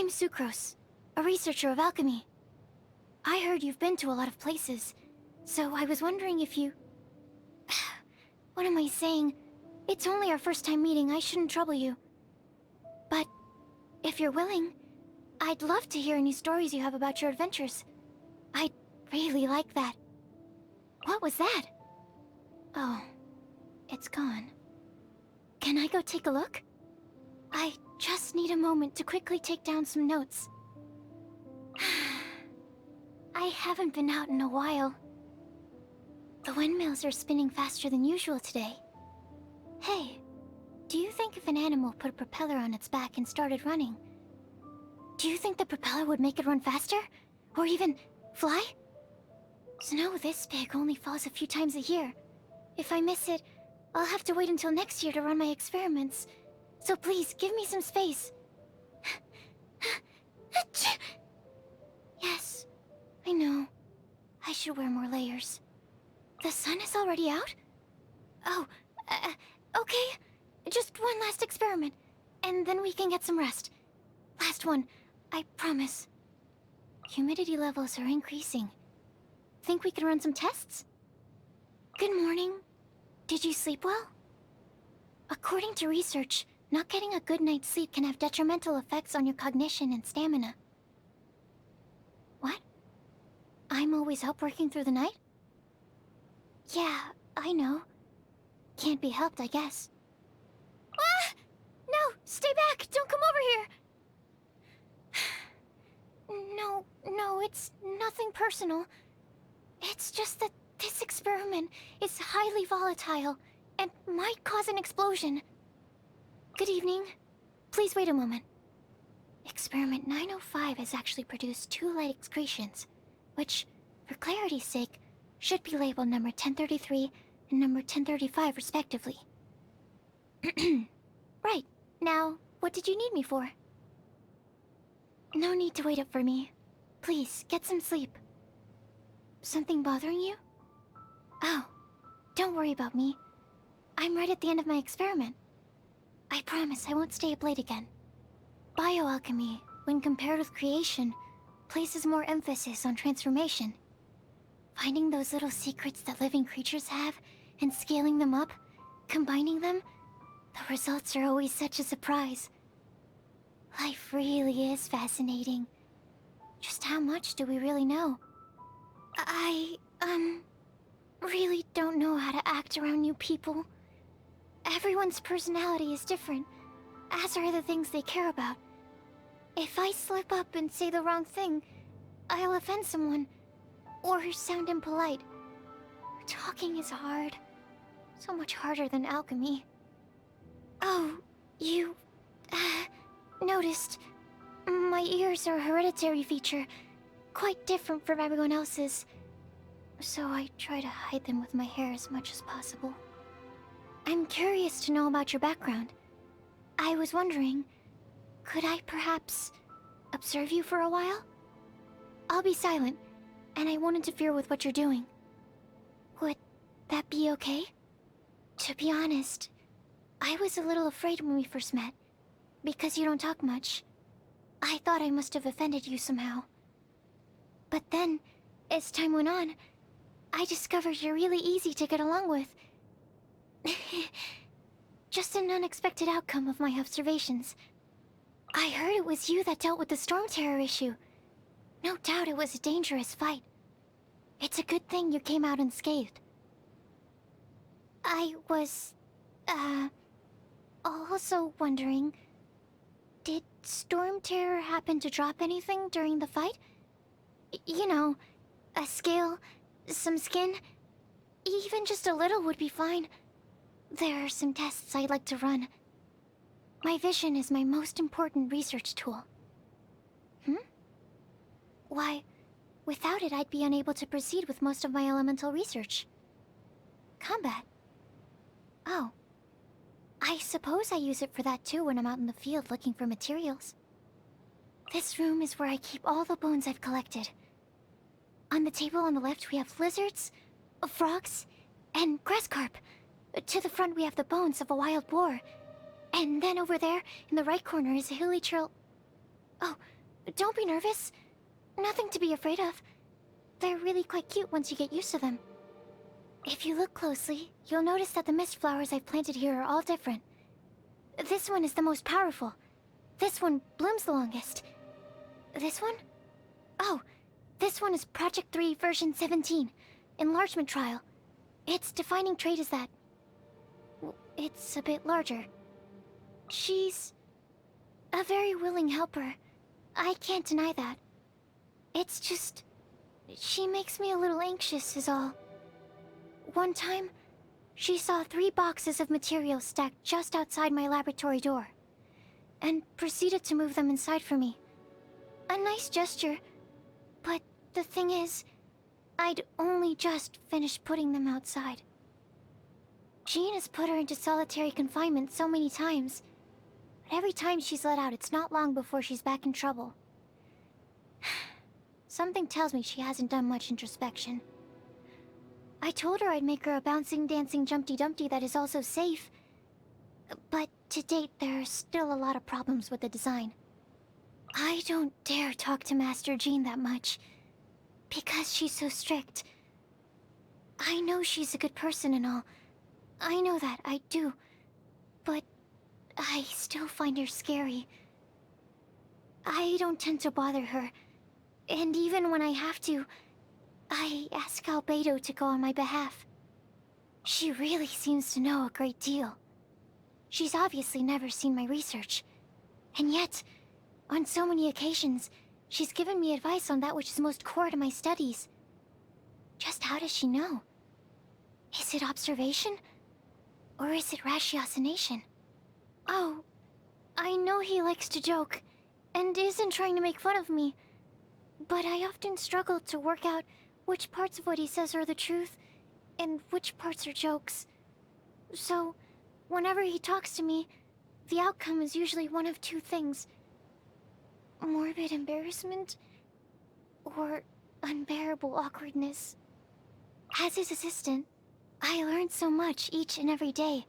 I'm Sucrose, a researcher of alchemy. I heard you've been to a lot of places, so I was wondering if you... What am I saying? It's only our first time meeting, I shouldn't trouble you. But if you're willing, I'd love to hear any stories you have about your adventures. I'd really like that. What was that? Oh, it's gone. Can I go take a look? I just need a moment to quickly take down some notes. I haven't been out in a while. The windmills are spinning faster than usual today. Hey, do you think if an animal put a propeller on its back and started running, do you think the propeller would make it run faster? Or even fly? Snow this big only falls a few times a year. If I miss it, I'll have to wait until next year to run my experiments. So please, give me some space. Yes, I know. I should wear more layers. The sun is already out? Oh, okay. Just one last experiment, and then we can get some rest. Last one, I promise. Humidity levels are increasing. Think we can run some tests? Good morning. Did you sleep well? According to research, not getting a good night's sleep can have detrimental effects on your cognition and stamina. What? I'm always up working through the night? Yeah, I know. Can't be helped, I guess. Ah! No! Stay back! Don't come over here! No, it's nothing personal. It's just that this experiment is highly volatile and might cause an explosion. Good evening. Please wait a moment. Experiment 905 has actually produced 2 light excretions, which, for clarity's sake, should be labeled number 1033 and number 1035 respectively. Right. Now, what did you need me for? No need to wait up for me. Please, get some sleep. Something bothering you? Oh, don't worry about me. I'm right at the end of my experiment. I promise I won't stay up late again. Bioalchemy, when compared with creation, places more emphasis on transformation. Finding those little secrets that living creatures have, and scaling them up, combining them, the results are always such a surprise. Life really is fascinating. Just how much do we really know? I really don't know how to act around new people. Everyone's personality is different, as are the things they care about. If I slip up and say the wrong thing, I'll offend someone, or sound impolite. Talking is hard. So much harder than alchemy. Oh, you... noticed. My ears are a hereditary feature, quite different from everyone else's. So I try to hide them with my hair as much as possible. I'm curious to know about your background. I was wondering, could I perhaps observe you for a while? I'll be silent, and I won't interfere with what you're doing. Would that be okay? To be honest, I was a little afraid when we first met, because you don't talk much. I thought I must have offended you somehow. But then, as time went on, I discovered you're really easy to get along with. Just an unexpected outcome of my observations. I heard it was you that dealt with the storm terror issue. No doubt it was a dangerous fight. It's a good thing you came out unscathed. I was, also wondering, did storm terror happen to drop anything during the fight? You know, a scale, some skin, even just a little would be fine. There are some tests I'd like to run. My vision is my most important research tool. Why, without it I'd be unable to proceed with most of my elemental research. Combat. Oh. I suppose I use it for that too when I'm out in the field looking for materials. This room is where I keep all the bones I've collected. On the table on the left we have lizards, frogs, and grass carp. To the front we have the bones of a wild boar. And then over there, in the right corner, is a hilly trail... Oh, Don't be nervous. Nothing to be afraid of. They're really quite cute once you get used to them. If you look closely, you'll notice that the mist flowers I've planted here are all different. This one is the most powerful. This one blooms the longest. This one? Oh, this one is Project 3 version 17, enlargement trial. Its defining trait is that it's a bit larger. She's a very willing helper. I can't deny that. It's just, she makes me a little anxious is all. One time, she saw 3 boxes of materials stacked just outside my laboratory door, and proceeded to move them inside for me. A nice gesture, but the thing is, I'd only just finished putting them outside. Jean has put her into solitary confinement so many times, but every time she's let out, it's not long before she's back in trouble. Something tells me she hasn't done much introspection. I told her I'd make her a bouncing, dancing Jumpty Dumpty that is also safe, but to date there are still a lot of problems with the design. I don't dare talk to Master Jean that much, because she's so strict. I know she's a good person and all. I know that, I do. But I still find her scary. I don't tend to bother her, and even when I have to, I ask Albedo to go on my behalf. She really seems to know a great deal. She's obviously never seen my research, and yet, on so many occasions, she's given me advice on that which is most core to my studies. Just how does she know? Is it observation? Or is it ratiocination? Oh, I know he likes to joke, and isn't trying to make fun of me, but I often struggle to work out which parts of what he says are the truth, and which parts are jokes. So, whenever he talks to me, the outcome is usually one of 2 things. Morbid embarrassment, or unbearable awkwardness. As his assistant, I learn so much each and every day.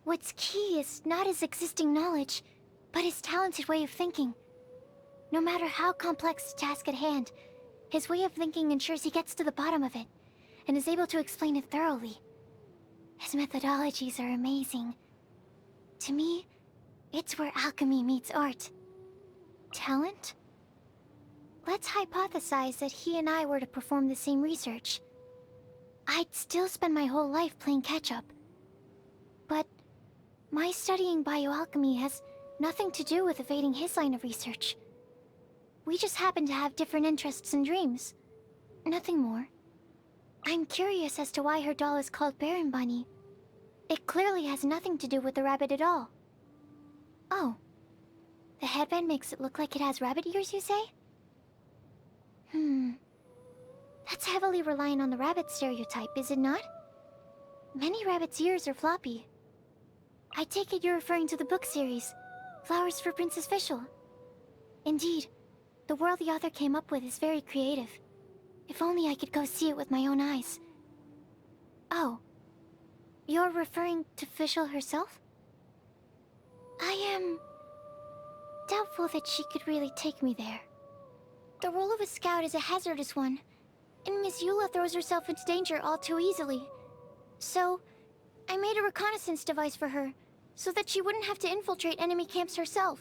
What's key is not his existing knowledge, but his talented way of thinking. No matter how complex the task at hand, his way of thinking ensures he gets to the bottom of it, and is able to explain it thoroughly. His methodologies are amazing. To me, it's where alchemy meets art. Talent? Let's hypothesize that he and I were to perform the same research. I'd still spend my whole life playing catch-up. But my studying bioalchemy has nothing to do with evading his line of research. We just happen to have different interests and dreams. Nothing more. I'm curious as to why her doll is called Baron Bunny. It clearly has nothing to do with the rabbit at all. Oh. The headband makes it look like it has rabbit ears, you say? That's heavily reliant on the rabbit stereotype, is it not? Many rabbits' ears are floppy. I take it you're referring to the book series, Flowers for Princess Fischl. Indeed, the world the author came up with is very creative. If only I could go see it with my own eyes. Oh. You're referring to Fischl herself? I am doubtful that she could really take me there. The role of a scout is a hazardous one, and Miss Eula throws herself into danger all too easily. So, I made a reconnaissance device for her, so that she wouldn't have to infiltrate enemy camps herself.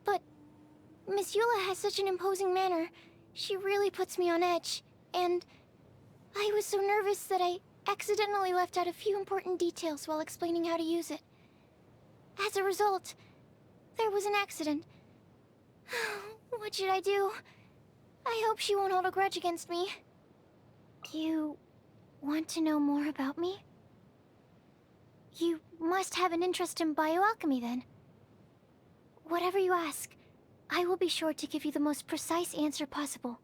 But Miss Eula has such an imposing manner, she really puts me on edge, and I was so nervous that I accidentally left out a few important details while explaining how to use it. As a result, there was an accident. What should I do? I hope she won't hold a grudge against me. You want to know more about me? You must have an interest in bioalchemy then. Whatever you ask, I will be sure to give you the most precise answer possible.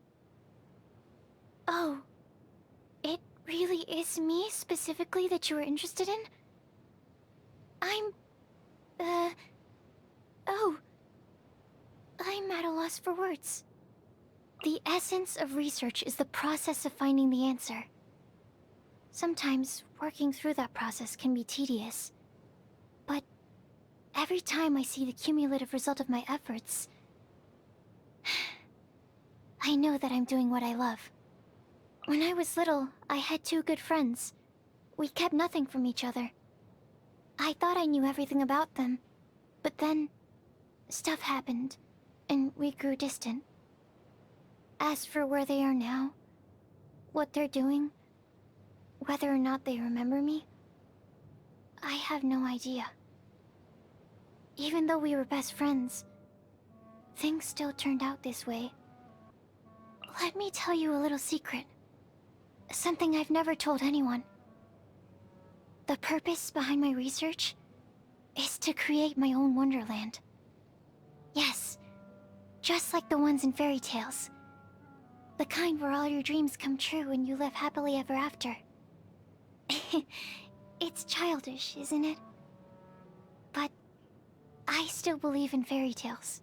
Oh, it really is me specifically that you are interested in? I'm at a loss for words. The essence of research is the process of finding the answer. Sometimes, working through that process can be tedious. But every time I see the cumulative result of my efforts, I know that I'm doing what I love. When I was little, I had two good friends. We kept nothing from each other. I thought I knew everything about them, but then stuff happened, and we grew distant. As for where they are now, what they're doing, whether or not they remember me, I have no idea. Even though we were best friends, things still turned out this way. Let me tell you a little secret. Something I've never told anyone. The purpose behind my research is to create my own wonderland. Yes, just like the ones in fairy tales. The kind where all your dreams come true and you live happily ever after. It's childish, isn't it? But I still believe in fairy tales.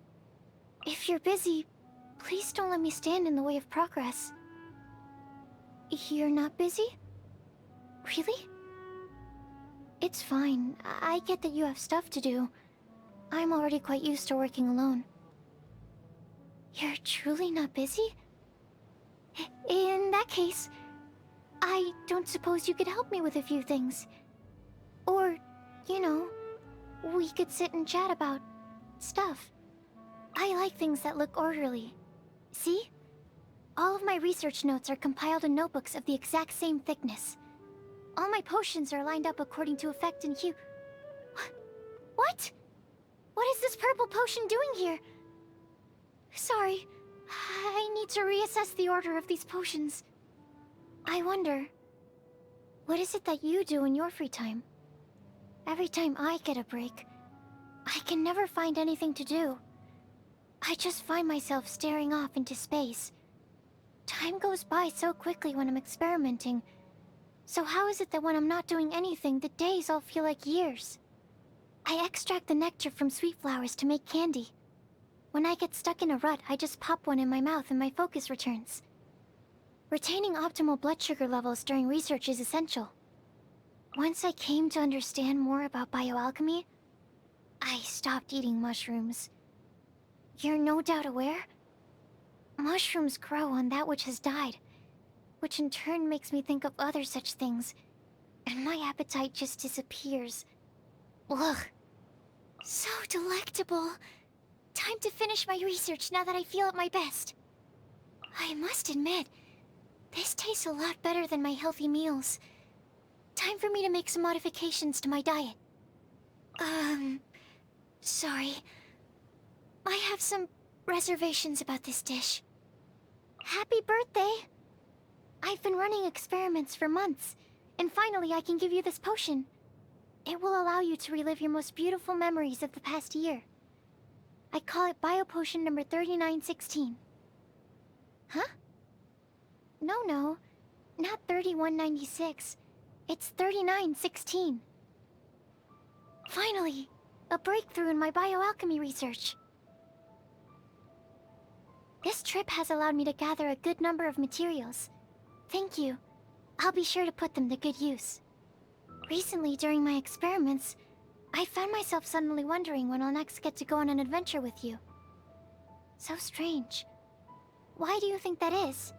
If you're busy, please don't let me stand in the way of progress. You're not busy? Really? It's fine. I get that you have stuff to do. I'm already quite used to working alone. You're truly not busy? In that case, I don't suppose you could help me with a few things. Or, you know, we could sit and chat about stuff. I like things that look orderly. See? All of my research notes are compiled in notebooks of the exact same thickness. All my potions are lined up according to effect and hue. What? What is this purple potion doing here? Sorry, I need to reassess the order of these potions. I wonder, what is it that you do in your free time? Every time I get a break, I can never find anything to do. I just find myself staring off into space. Time goes by so quickly when I'm experimenting. So how is it that when I'm not doing anything, the days all feel like years? I extract the nectar from sweet flowers to make candy. When I get stuck in a rut, I just pop one in my mouth and my focus returns. Retaining optimal blood sugar levels during research is essential. Once I came to understand more about bioalchemy, I stopped eating mushrooms. You're no doubt aware? Mushrooms grow on that which has died, which in turn makes me think of other such things, and my appetite just disappears. Ugh. So delectable. Time to finish my research now that I feel at my best. I must admit, this tastes a lot better than my healthy meals. Time for me to make some modifications to my diet. Sorry. I have some reservations about this dish. Happy birthday! I've been running experiments for months, and finally I can give you this potion. It will allow you to relive your most beautiful memories of the past year. I call it Biopotion number 3916. Huh? No, not 3196. It's 3916. Finally, a breakthrough in my bioalchemy research. This trip has allowed me to gather a good number of materials. Thank you. I'll be sure to put them to good use. Recently, during my experiments, I found myself suddenly wondering when I'll next get to go on an adventure with you. So strange. Why do you think that is?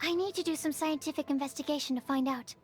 I need to do some scientific investigation to find out.